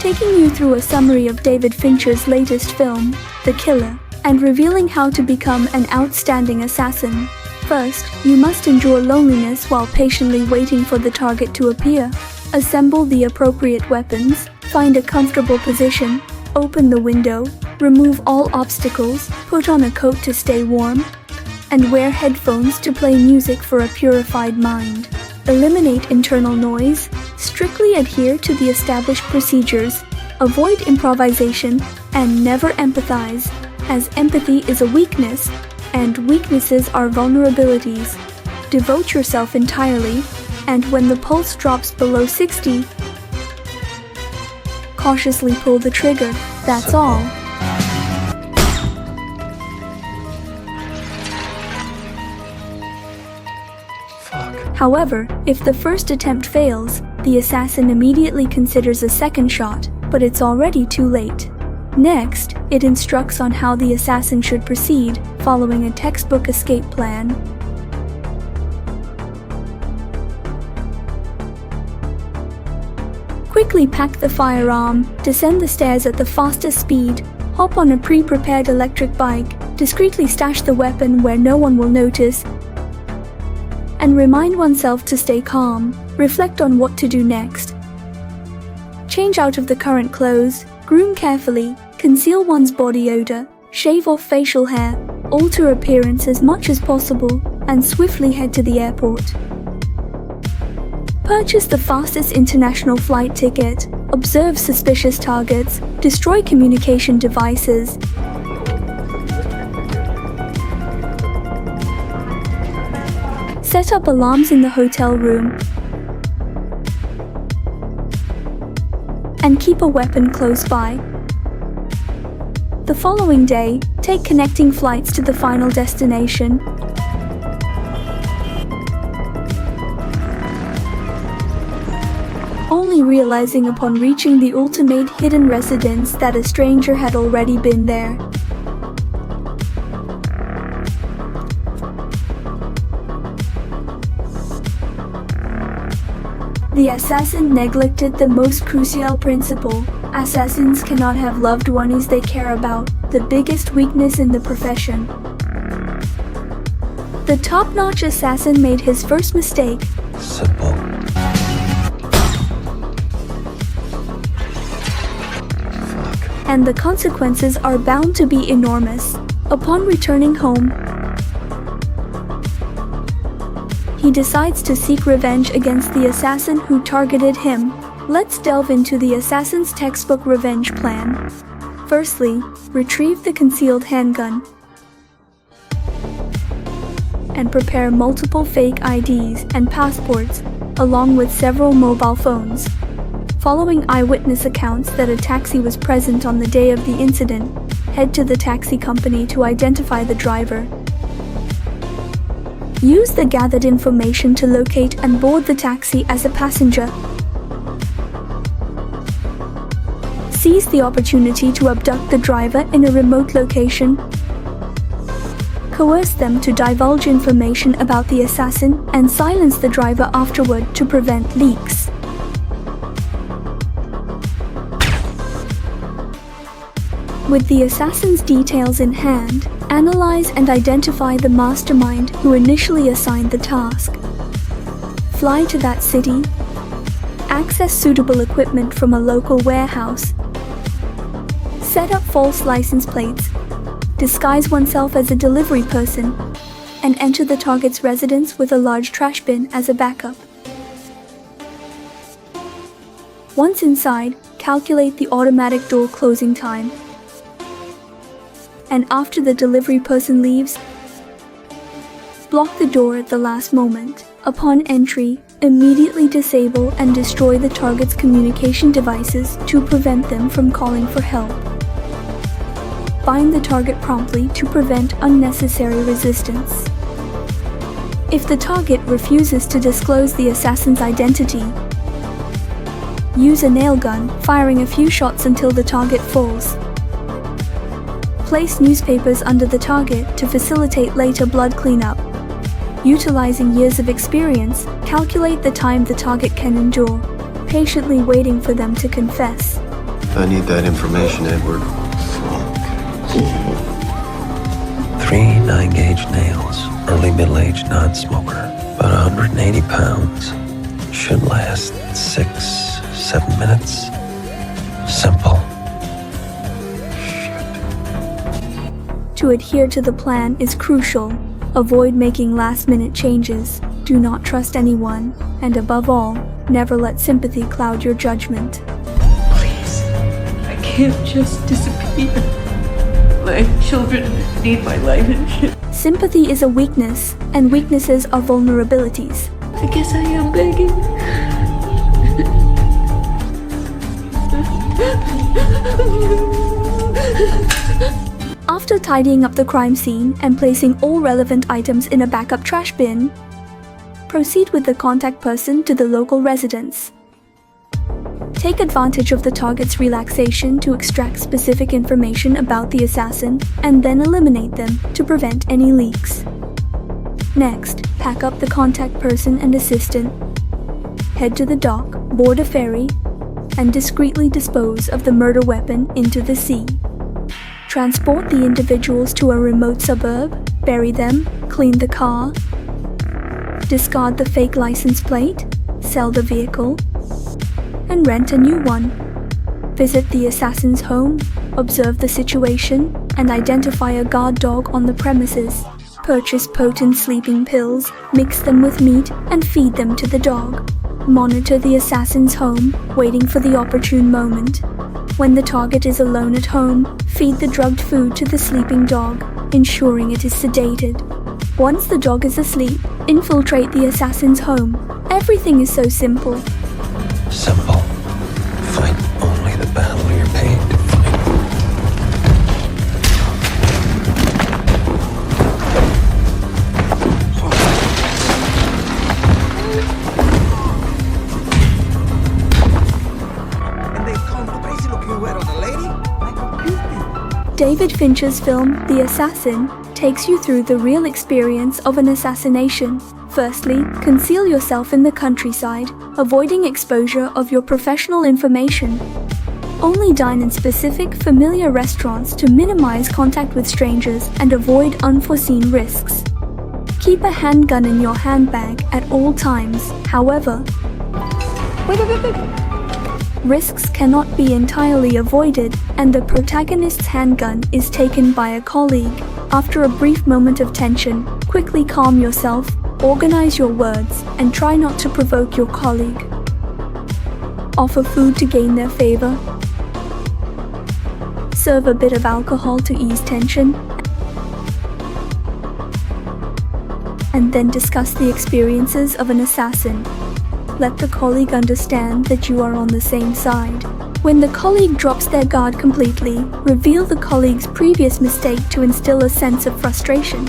taking you through a summary of David Fincher's latest film, The Killer, and revealing how to become an outstanding assassin. First, you must endure loneliness while patiently waiting for the target to appear. Assemble the appropriate weapons, find a comfortable position, open the window, remove all obstacles, put on a coat to stay warm, and wear headphones to play music for a purified mind. Eliminate internal noise, strictly adhere to the established procedures, avoid improvisation, and never empathize, as empathy is a weakness, and weaknesses are vulnerabilities. Devote yourself entirely, and when the pulse drops below 60, cautiously pull the trigger. That's all. However, if the first attempt fails, the assassin immediately considers a second shot, but it's already too late. Next, it instructs on how the assassin should proceed, following a textbook escape plan. Quickly pack the firearm, descend the stairs at the fastest speed, hop on a pre-prepared electric bike, discreetly stash the weapon where no one will notice, and remind oneself to stay calm, reflect on what to do next. Change out of the current clothes, groom carefully, conceal one's body odor, shave off facial hair, alter appearance as much as possible, and swiftly head to the airport. Purchase the fastest international flight ticket, observe suspicious targets, destroy communication devices, set up alarms in the hotel room, and keep a weapon close by. The following day, take connecting flights to the final destination. Only realizing upon reaching the ultimate hidden residence that a stranger had already been there. The assassin neglected the most crucial principle. Assassins cannot have loved ones they care about, the biggest weakness in the profession. The top-notch assassin made his first mistake. Simple. And the consequences are bound to be enormous. Upon returning home, he decides to seek revenge against the assassin who targeted him. Let's delve into the assassin's textbook revenge plan. Firstly, retrieve the concealed handgun and prepare multiple fake IDs and passports, along with several mobile phones. Following eyewitness accounts that a taxi was present on the day of the incident, head to the taxi company to identify the driver. Use the gathered information to locate and board the taxi as a passenger. Seize the opportunity to abduct the driver in a remote location. Coerce them to divulge information about the assassin and silence the driver afterward to prevent leaks. With the assassin's details in hand, analyze and identify the mastermind who initially assigned the task. Fly to that city, access suitable equipment from a local warehouse, set up false license plates, disguise oneself as a delivery person, and enter the target's residence with a large trash bin as a backup. Once inside, calculate the automatic door closing time. And after the delivery person leaves, block the door at the last moment. Upon entry, immediately disable and destroy the target's communication devices to prevent them from calling for help. Bind the target promptly to prevent unnecessary resistance. If the target refuses to disclose the assassin's identity, use a nail gun, firing a few shots until the target falls. Place newspapers under the target to facilitate later blood cleanup. Utilizing years of experience, calculate the time the target can endure, patiently waiting for them to confess. I need that information, Edward. 3 9-gauge nails, early middle-aged non-smoker, about 180 pounds. Should last 6-7 minutes. Simple. To adhere to the plan is crucial. Avoid making last-minute changes. Do not trust anyone. And above all, never let sympathy cloud your judgment. Please, I can't just disappear. My children need my life and shit. Sympathy is a weakness, and weaknesses are vulnerabilities. I guess I am begging. After tidying up the crime scene and placing all relevant items in a backup trash bin, proceed with the contact person to the local residence. Take advantage of the target's relaxation to extract specific information about the assassin and then eliminate them to prevent any leaks. Next, pack up the contact person and assistant, head to the dock, board a ferry, and discreetly dispose of the murder weapon into the sea. Transport the individuals to a remote suburb, bury them, clean the car, discard the fake license plate, sell the vehicle, and rent a new one. Visit the assassin's home, observe the situation, and identify a guard dog on the premises. Purchase potent sleeping pills, mix them with meat, and feed them to the dog. Monitor the assassin's home, waiting for the opportune moment. When the target is alone at home, feed the drugged food to the sleeping dog, ensuring it is sedated. Once the dog is asleep, infiltrate the assassin's home. Everything is so simple. Simple. Fight only the battle you're paid to fight. And they come crazy looking weird on the lady? David Fincher's film, The Assassin, takes you through the real experience of an assassination. Firstly, conceal yourself in the countryside, avoiding exposure of your professional information. Only dine in specific, familiar restaurants to minimize contact with strangers and avoid unforeseen risks. Keep a handgun in your handbag at all times. However, risks cannot be entirely avoided, and the protagonist's handgun is taken by a colleague. After a brief moment of tension, quickly calm yourself, organize your words, and try not to provoke your colleague. Offer food to gain their favor. Serve a bit of alcohol to ease tension. And then discuss the experiences of an assassin. Let the colleague understand that you are on the same side. When the colleague drops their guard completely, reveal the colleague's previous mistake to instill a sense of frustration.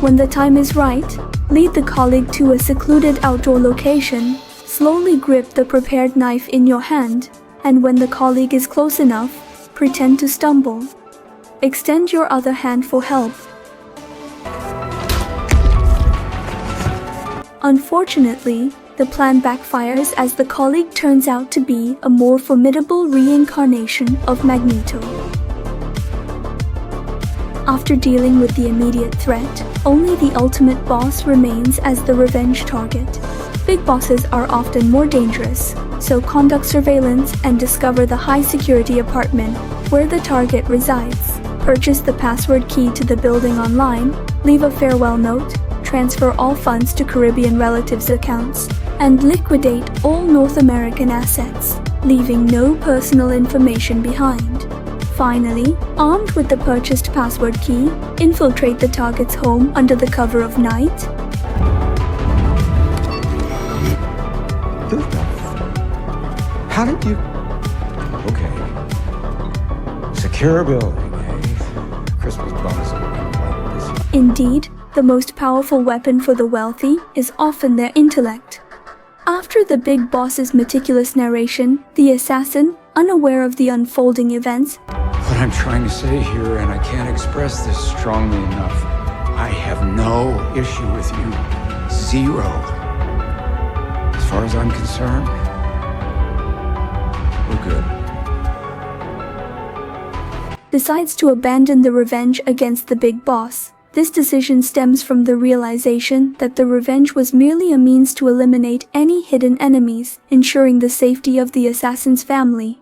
When the time is right, lead the colleague to a secluded outdoor location, slowly grip the prepared knife in your hand, and when the colleague is close enough, pretend to stumble. Extend your other hand for help. Unfortunately, the plan backfires as the colleague turns out to be a more formidable reincarnation of Magneto. After dealing with the immediate threat, only the ultimate boss remains as the revenge target. Big bosses are often more dangerous, so conduct surveillance and discover the high-security apartment where the target resides. Purchase the password key to the building online, leave a farewell note, transfer all funds to Caribbean relatives' accounts, and liquidate all North American assets, leaving no personal information behind. Finally, armed with the purchased password key, infiltrate the target's home under the cover of night. How did you... Okay. Secure a building, eh? Christmas bonus. Indeed, the most powerful weapon for the wealthy is often their intellect. After the big boss's meticulous narration, the assassin, unaware of the unfolding events, What I'm trying to say here, and I can't express this strongly enough, I have no issue with you. Zero. As far as I'm concerned, we're good. Decides to abandon the revenge against the big boss. This decision stems from the realization that the revenge was merely a means to eliminate any hidden enemies, ensuring the safety of the assassin's family.